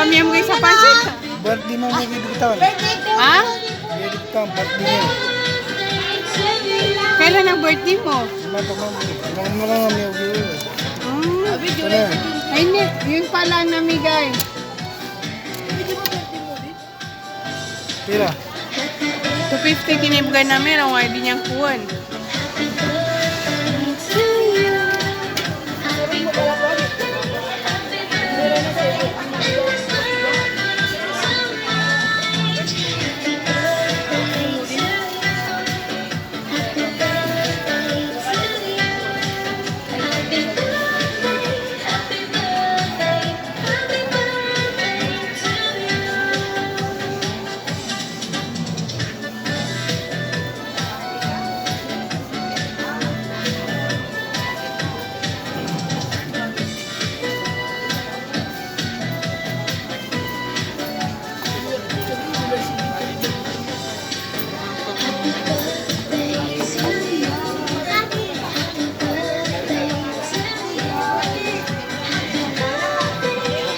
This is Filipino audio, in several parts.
Kami yung sa pansit. Birthday mo mo gibutan. Ha? Gibutan birthday mo. Kailan ang birthday mo? Mata mo. Nang mo lang may ugi. Ano? Ay, hindi. Yun pala ang namigay. Pila. 250 kinibigay namin. Ang hindi niyang kuwan.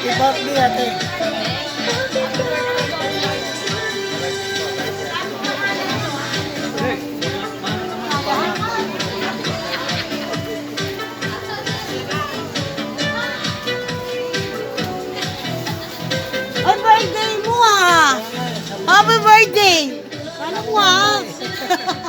Happy birthday ate. Ay, birthday mo ah! Happy birthday! Ano mo ah?